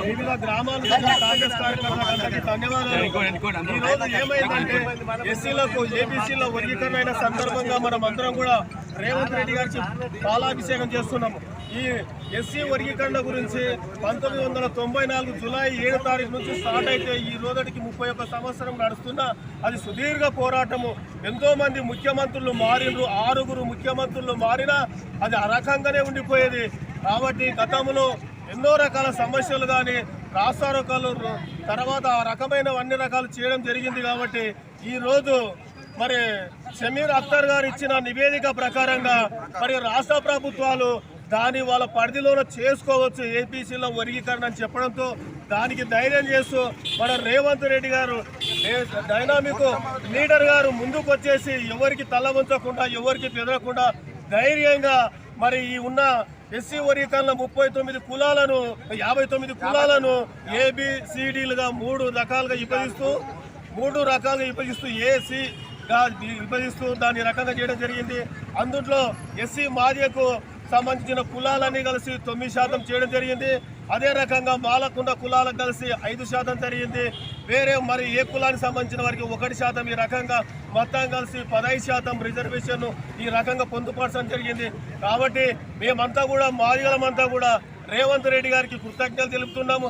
వివిధ గ్రామాల కాంగ్రెస్ కార్యకర్తలందరికీ ధన్యవాదాలు. ఈ రోజు ఏమైందంటే ఎస్సీలకు ఏబీసీలో వర్గీకరణ అయిన సందర్భంగా మనం అందరం కూడా రేవంత్ రెడ్డి గారికి పాలాభిషేకం చేస్తున్నాము. ఈ ఎస్సీ వర్గీకరణ గురించి 1994 జూలై 7 తారీఖు నుంచి స్టార్ట్ అయితే ఈ రోజుకి 31 సంవత్సరం నడుస్తున్నా అది సుదీర్ఘ పోరాటము. ఎంతో మంది ముఖ్యమంత్రులు మారినరు, 6 ముఖ్యమంత్రులు మారినా అది ఆ రకంగానే ఉండిపోయేది. కాబట్టి గతంలో ఎన్నో రకాల సమస్యలు కానీ రాస్తారోకాలు తర్వాత ఆ రకమైన అన్ని రకాలు చేయడం జరిగింది. కాబట్టి ఈరోజు మరి షమీర్ అఖ్తర్ గారు ఇచ్చిన నివేదిక ప్రకారంగా మరి రాష్ట్ర ప్రభుత్వాలు దాని వాళ్ళ పరిధిలోనే చేసుకోవచ్చు ఏపీసీలో వర్గీకరణ అని చెప్పడంతో దానికి ధైర్యం చేస్తూ మన రేవంత్ రెడ్డి గారు డైనామిక్ లీడర్ గారు ముందుకు వచ్చేసి ఎవరికి తల వంచకుండా ఎవరికి బెదరకుండా ధైర్యంగా మరి ఈ ఉన్న ఎస్సీ వర్గీకరణ 59 కులాలను 59 కులాలను ఏబిసిడీలుగా 3 రకాలుగా విభజిస్తూ ఏసీగా విభజిస్తూ దాని రకంగా చేయడం జరిగింది. అందులో ఎస్సీ మాదిగకు సంబంధించిన కులాలన్నీ కలిసి 9% చేయడం జరిగింది. అదే రకంగా మాలకుండ కులాలకు కలిసి 5% జరిగింది. వేరే మరి ఏ కులానికి సంబంధించిన వారికి 1% ఈ రకంగా మొత్తం కలిసి 15% రిజర్వేషన్ ఈ రకంగా పొందుపరచడం జరిగింది. కాబట్టి మేమంతా కూడా మాదిగలమంతా కూడా రేవంత్ రెడ్డి గారికి కృతజ్ఞతలు తెలుపుతున్నాము.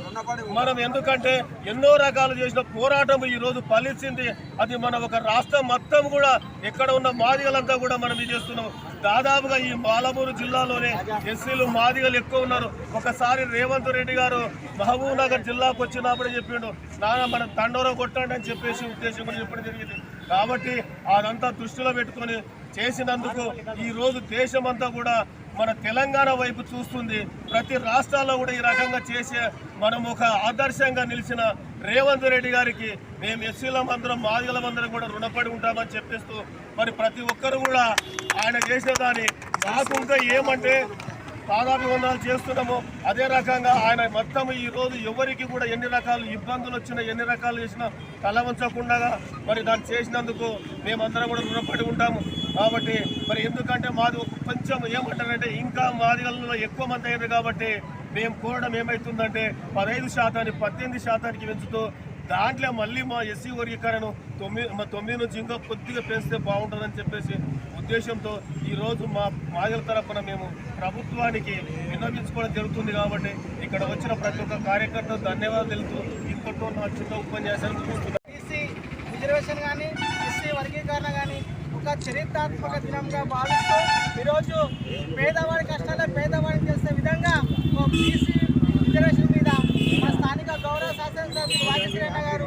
మనం ఎందుకంటే ఎన్నో రకాలు చేసిన పోరాటం ఈ రోజు ఫలించింది. అది మన ఒక రాష్ట్రం మొత్తం కూడా ఎక్కడ ఉన్న మాదిగలంతా కూడా మనం ఇది చేస్తున్నాము. దాదాపుగా ఈ పాలమూరు జిల్లాలోనే ఎస్సీలు మాదిగలు ఎక్కువ ఉన్నారు. ఒకసారి రేవంత్ రెడ్డి గారు మహబూబ్ నగర్ జిల్లాకు వచ్చినప్పుడు చెప్పిండు, నాన్న మన తండోర కొట్టండి అని చెప్పేసి ఉద్దేశం కూడా చెప్పడం జరిగింది. కాబట్టి అదంతా దృష్టిలో పెట్టుకొని చేసినందుకు ఈ రోజు దేశమంతా కూడా మన తెలంగాణ వైపు చూస్తుంది. ప్రతి రాష్ట్రాల్లో కూడా ఈ రకంగా చేసే మనం ఒక ఆదర్శంగా నిలిచిన రేవంత్ రెడ్డి గారికి మేము ఎస్సీలమందరం మాదిగలమందరం కూడా రుణపడి ఉంటామని చెప్పేస్తూ మరి ప్రతి ఒక్కరు కూడా ఆయన చేసేదాన్ని మాకు ఇంకా ఏమంటే పాదాభివందనాలు చేస్తున్నాము. అదే రకంగా ఆయన మొత్తం ఈ రోజు ఎవరికి కూడా ఎన్ని రకాల ఇబ్బందులు వచ్చినా ఎన్ని రకాలు చేసినా తల వంచకుండా మరి దాన్ని చేసినందుకు మేమందరం కూడా రుణపడి ఉంటాము. కాబట్టి మరి ఎందుకంటే మాది కొంచెం ఏమంటారంటే ఇంకా మాదిగలలో ఎక్కువ మంది అయ్యారు. కాబట్టి మేము కోరడం ఏమవుతుందంటే 15% 18% పెంచుతూ దాంట్లో మళ్ళీ మా ఎస్సీ వర్గీకరణ 9 నుంచి ఇంకా కొద్దిగా పెంచితే బాగుంటుందని చెప్పేసి ఉద్దేశంతో ఈరోజు మా మాదిగల తరఫున మేము ప్రభుత్వానికి విన్నవించుకోవడం జరుగుతుంది. కాబట్టి ఇక్కడ వచ్చిన ప్రతి ఒక్క కార్యకర్త ధన్యవాదాలు తెలుపుతూ ఇంకొక నా చిన్న ఉపన్యాసాలు ముగిస్తున్నాను. రిజర్వేషన్ కానీ ఎస్సీ వర్గీకరణ కానీ ఒక చరిత్రాత్మక దినంగా భావిస్తూ ఈరోజు పేదవాడి కష్టాలే పేదవాడిని చేసే విధంగా బీసీ రిజర్వేషన్ మీద మన స్థానిక గౌరవ శాసనసభ్యులు వాజేశ్వరన్న గారు